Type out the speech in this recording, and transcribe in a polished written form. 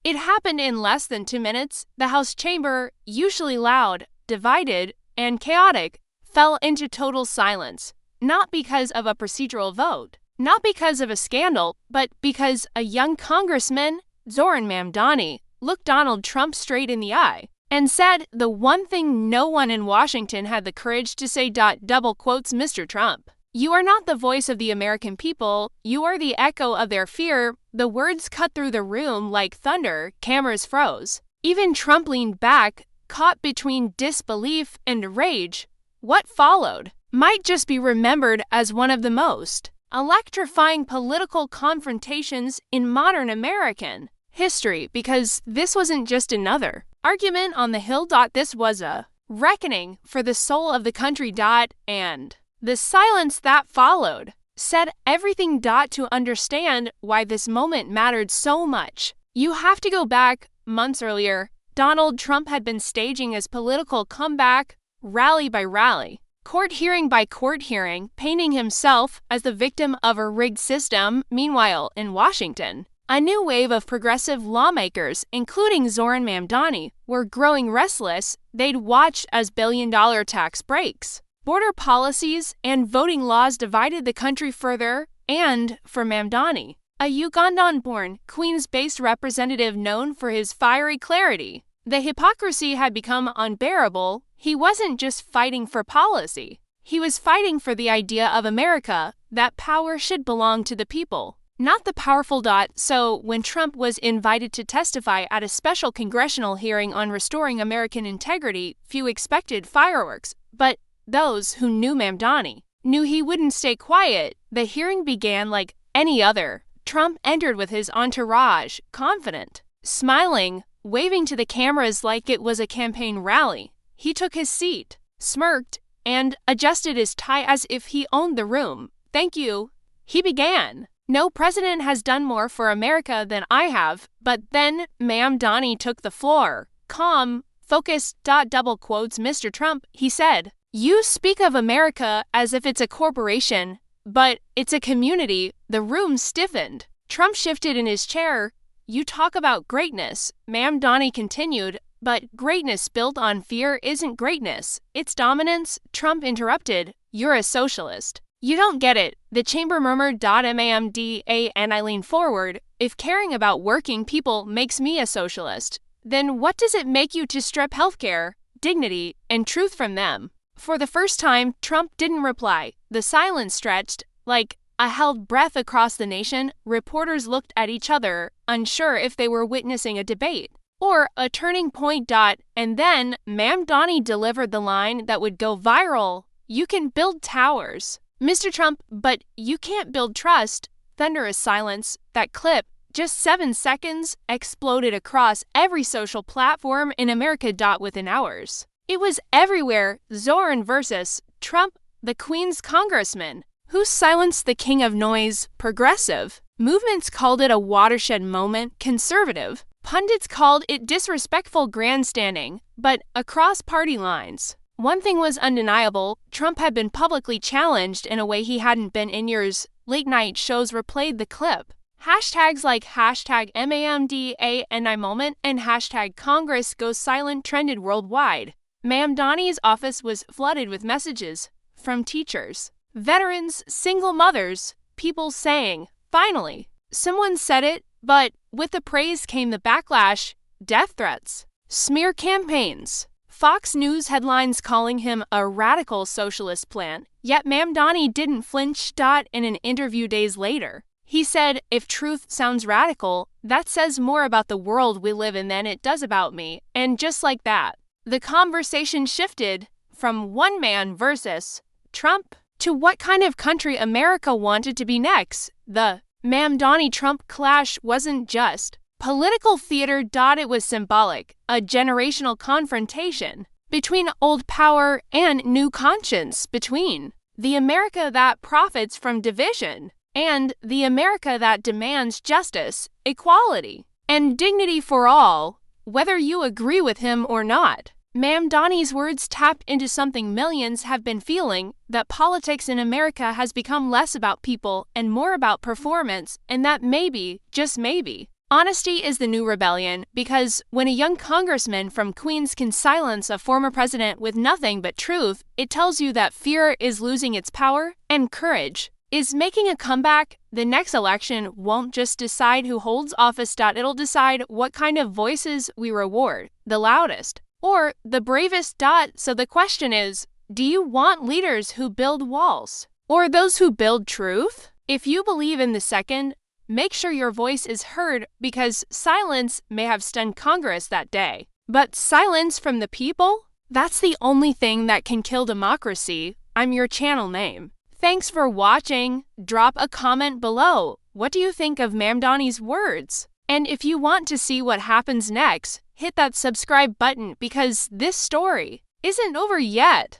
It happened in less than 2 minutes. The House chamber, usually loud, divided, and chaotic, fell into total silence. Not because of a procedural vote, not because of a scandal, but because a young Congressman, Zohran Mamdani, looked Donald Trump straight in the eye and said the one thing no one in Washington had the courage to say. Double quotes, Mr. Trump. You are not the voice of the American people, you are the echo of their fear. The words cut through the room like thunder, cameras froze. Even Trump leaned back, caught between disbelief and rage. What followed might just be remembered as one of the most electrifying political confrontations in modern American history, because this wasn't just another argument on the Hill. This was a reckoning for the soul of the country. And the silence that followed said everything. To understand why this moment mattered so much, you have to go back months earlier. Donald Trump had been staging his political comeback, rally by rally, court hearing by court hearing, painting himself as the victim of a rigged system. Meanwhile, in Washington, a new wave of progressive lawmakers, including Zohran Mamdani, were growing restless. They'd watched as billion-dollar tax breaks, border policies, and voting laws divided the country further. And for Mamdani, a Ugandan-born, Queens-based representative known for his fiery clarity, the hypocrisy had become unbearable. He wasn't just fighting for policy. He was fighting for the idea of America, that power should belong to the people, not the powerful. So when Trump was invited to testify at a special congressional hearing on restoring American integrity, few expected fireworks. But those who knew Mamdani knew he wouldn't stay quiet. The hearing began like any other. Trump entered with his entourage, confident, smiling, waving to the cameras like it was a campaign rally. He took his seat, smirked, and adjusted his tie as if he owned the room. Thank you, he began. No president has done more for America than I have. But then Mamdani took the floor. Calm, focused. Double quotes, Mr. Trump, he said. You speak of America as if it's a corporation, but it's a community. The room stiffened. Trump shifted in his chair. You talk about greatness, Mamdani continued, but greatness built on fear isn't greatness. It's dominance. Trump interrupted. You're a socialist. You don't get it, the chamber murmured. Mamdani, and I leaned forward. If caring about working people makes me a socialist, then what does it make you to strip healthcare, dignity, and truth from them? For the first time, Trump didn't reply. The silence stretched like a held breath across the nation. Reporters looked at each other, unsure if they were witnessing a debate or a turning point. And then Mamdani delivered the line that would go viral. You can build towers, Mr. Trump, but you can't build trust. Thunderous silence. That clip, just 7 seconds, exploded across every social platform in America. Within hours, it was everywhere. Zohran versus Trump, the Queen's congressman, who silenced the king of noise. Progressive movements called it a watershed moment. Conservative pundits called it disrespectful grandstanding. But across party lines, one thing was undeniable. Trump had been publicly challenged in a way he hadn't been in years. Late-night shows replayed the clip. Hashtags like #MAMDANI moment and #Congress goes silent trended worldwide. Mamdani's office was flooded with messages from teachers, veterans, single mothers, people saying, finally, someone said it. But with the praise came the backlash, death threats, smear campaigns, Fox News headlines calling him a radical socialist plant. Yet Mamdani didn't flinch. In an interview days later, he said, if truth sounds radical, that says more about the world we live in than it does about me. And just like that, the conversation shifted from one man versus Trump to what kind of country America wanted to be next. The Mamdani-Trump clash wasn't just political theater. It was symbolic, a generational confrontation between old power and new conscience, between the America that profits from division and the America that demands justice, equality, and dignity for all, whether you agree with him or not. Mamdani's words tapped into something millions have been feeling, that politics in America has become less about people and more about performance, and that maybe, just maybe, Honesty is the new rebellion, because when a young congressman from Queens can silence a former president with nothing but truth, it tells you that fear is losing its power and courage is making a comeback. The next election won't just decide who holds office. It'll decide what kind of voices we reward, the loudest or the bravest. So the question is, do you want leaders who build walls or those who build truth? If you believe in the second, make sure your voice is heard, because silence may have stunned Congress that day. But silence from the people? That's the only thing that can kill democracy. I'm your channel name. Thanks for watching. Drop a comment below. What do you think of Mamdani's words? And if you want to see what happens next, hit that subscribe button, because this story isn't over yet.